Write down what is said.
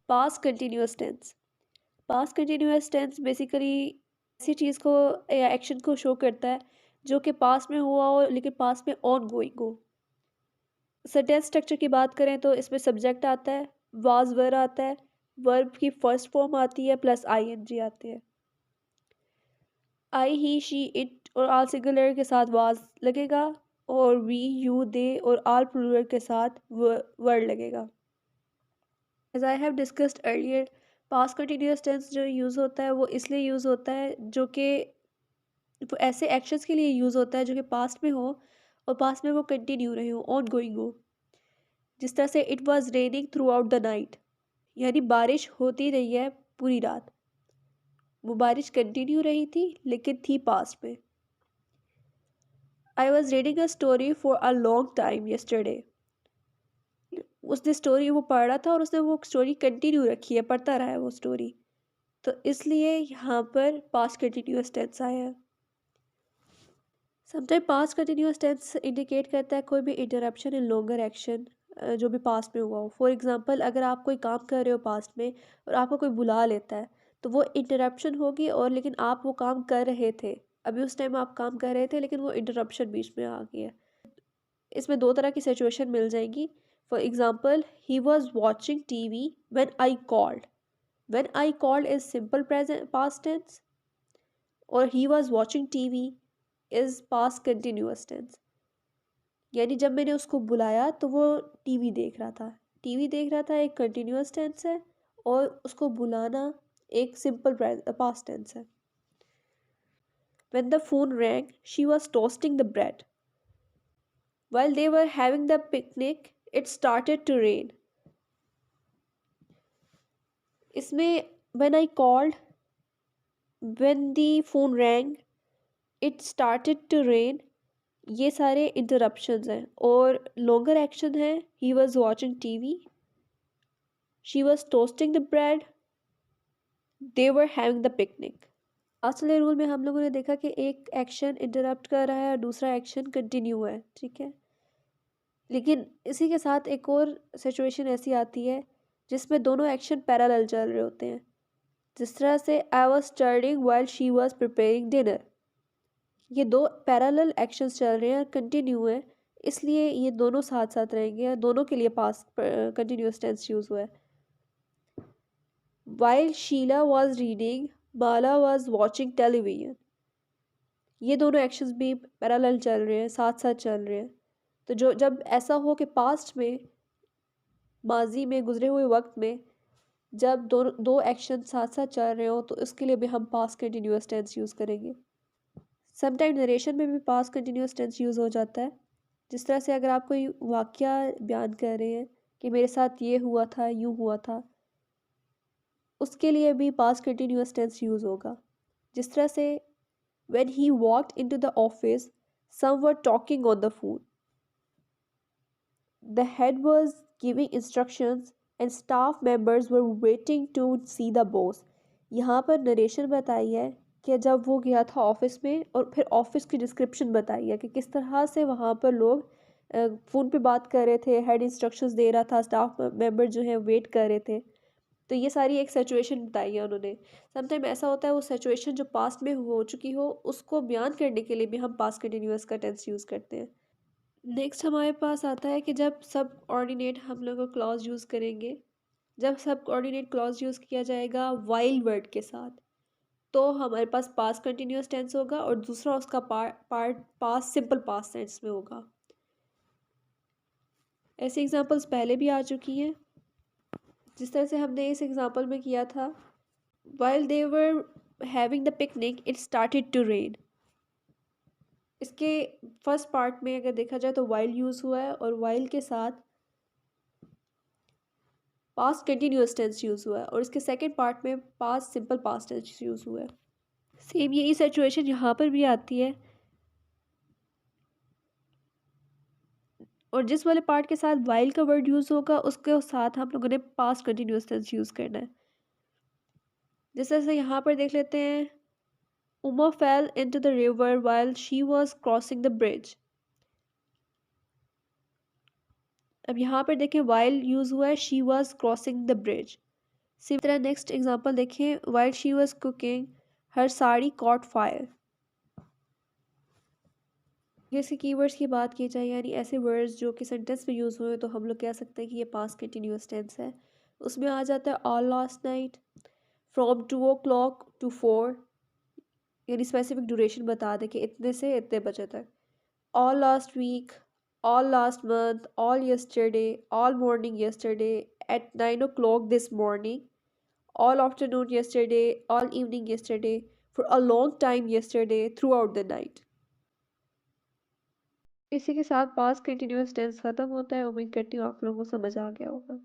Past continuous tense. Past continuous tense basically ऐसी चीज़ को या एक्शन को शो करता है जो कि पास्ट में हुआ हो लेकिन पास्ट में ऑन गोइंग हो। सेंटेंस स्ट्रक्चर की बात करें तो इसमें सब्जेक्ट आता है, वाज वर आता है, वर्ब की फर्स्ट फॉर्म आती है प्लस आईएनजी आते हैं। आई ही शी इट और आल सिंगुलर के साथ वाज लगेगा और वी यू दे और आल प्लूरल के साथ वर्ड लगेगा। As I have discussed earlier, past continuous tense जो यूज़ होता है वो इसलिए यूज़ होता है जो कि वो ऐसे एक्शंस के लिए यूज़ होता है जो कि पास्ट में हो और पास्ट में वो कंटिन्यू रहे हो, ऑन गोइंग हो। जिस तरह से it was raining through out the night, यानी बारिश होती रही है पूरी रात। वो बारिश कंटिन्यू रही थी लेकिन थी पास्ट में। I was reading a story for a long time yesterday, उसने स्टोरी वो पढ़ रहा था और उसने वो स्टोरी कंटिन्यू रखी है, पढ़ता रहा है वो स्टोरी, तो इसलिए यहाँ पर पास्ट कंटिन्यूअस टेंस आया है। Sometime past continuous tense indicate करता है कोई भी इंटरप्शन इन लॉन्गर एक्शन जो भी पास्ट में हुआ हो। फॉर एग्जांपल, अगर आप कोई काम कर रहे हो पास्ट में और आपको कोई बुला लेता है तो वो इंटरप्शन होगी, और लेकिन आप वो काम कर रहे थे, अभी उस टाइम आप काम कर रहे थे लेकिन वो इंटरप्शन बीच में आ गया। इसमें दो तरह की सिचुएशन मिल जाएंगी। For example, he was watching TV when I called. When I called is simple present past tense और he was watching TV is past continuous tense, यानी जब मैंने उसको बुलाया तो वो टीवी देख रहा था। टीवी देख रहा था एक कंटिन्यूअस टेंस है और उसको बुलाना एक सिंपल पास्ट टेंस है। When the phone rang, she was toasting the bread. While they were having the picnic, it started to rain. इसमें when I called, when the phone rang, it started to rain, ये सारे interruptions हैं। और longer action है, ही was watching TV, she was toasting the bread, they were having the picnic. Last वाले rule में हम लोगों ने देखा कि एक एक्शन इंटरप्ट कर रहा है और दूसरा एक्शन कंटिन्यू है, ठीक है। लेकिन इसी के साथ एक और सिचुएशन ऐसी आती है जिसमें दोनों एक्शन पैरेलल चल रहे होते हैं। जिस तरह से I was studying while she was preparing dinner, ये दो पैरेलल एक्शंस चल रहे हैं, कंटिन्यू है, इसलिए ये दोनों साथ साथ रहेंगे। दोनों के लिए पास्ट कंटिन्यूअस टेंस यूज हुआ है। While Sheela was reading, Mala was watching television, ये दोनों एक्शंस भी पैरेलल चल रहे हैं, साथ साथ चल रहे हैं। तो जो जब ऐसा हो कि पास्ट में, माजी में, गुजरे हुए वक्त में जब दो एक्शन साथ साथ चल रहे हो तो इसके लिए भी हम पास्ट कंटिन्यूअस टेंस यूज़ करेंगे। समटाइम नरेशन में भी पास्ट कंटिन्यूअस टेंस यूज़ हो जाता है। जिस तरह से अगर आप कोई वाकया बयान कर रहे हैं कि मेरे साथ ये हुआ था, यूँ हुआ था, उसके लिए भी पास्ट कंटिन्यूअस टेंस यूज़ होगा। जिस तरह से when he walked into the office, some were talking on the phone. The head was giving instructions and staff members were waiting to see the boss. यहाँ पर नरेशन बताई है कि जब वो गया था ऑफिस में, और फिर ऑफिस की डिस्क्रिप्शन बताई है कि किस तरह से वहाँ पर लोग फ़ोन पे बात कर रहे थे, हेड इंस्ट्रक्शंस दे रहा था, स्टाफ मेंबर जो है वेट कर रहे थे। तो ये सारी एक सिचुएशन बताई है उन्होंने। समटाइम ऐसा होता है वो सिचुएशन जो पास्ट में हो चुकी हो उसको बयान करने के लिए भी हम पास्ट कंटिन्यूअस का टेंस यूज़ करते हैं। नेक्स्ट हमारे पास आता है कि जब सब ऑर्डिनेट हम लोग क्लॉज यूज़ करेंगे। जब सब ऑर्डिनेट क्लॉज यूज़ किया जाएगा वाइल वर्ड के साथ, तो हमारे पास पास्ट कंटिन्यूअस टेंस होगा और दूसरा उसका part past simple past tense में होगा। ऐसी एग्जांपल्स पहले भी आ चुकी हैं, जिस तरह से हमने इस एग्जांपल में किया था, while they were having the picnic it started to rain। इसके फर्स्ट पार्ट में अगर देखा जाए तो वाइल यूज़ हुआ है और वाइल के साथ पास्ट कंटिन्यूअस टेंस यूज़ हुआ है, और इसके सेकंड पार्ट में past simple past tense use हुआ है। सेम यही सिचुएशन यहाँ पर भी आती है, और जिस वाले पार्ट के साथ वाइल का वर्ड यूज़ होगा उसके साथ हम लोगों ने पास्ट कंटिन्यूअस टेंस यूज़ करना है। जिस तरह से यहाँ पर देख लेते हैं, Uma fail into the river while she was crossing the bridge. अब यहाँ पर देखें वाइल यूज़ हुआ है, she was crossing the bridge. इसी तरह नेक्स्ट एग्जांपल देखें, while she was cooking her sari cot fire. जैसे कीवर्ड्स की बात की जाए यानी ऐसे वर्ड्स जो कि सेंटेंस में यूज़ हुए तो हम लोग कह सकते हैं कि ये पास्ट कंटिन्यूअस टेंस है। उसमें आ जाता है all last night, from 2 o'clock to 4, यानी स्पेसिफिक ड्यूरेशन बता दें कि इतने से इतने बजे तक। All last week, all last month, all yesterday, all morning yesterday, at 9 o'clock this morning, all afternoon yesterday, all evening yesterday, for a long time yesterday, throughout the night। इसी के साथ पास्ट कंटिन्यूअस टेंस खत्म होता है। उम्मीद करती हूँ आप लोगों को समझ आ गया होगा।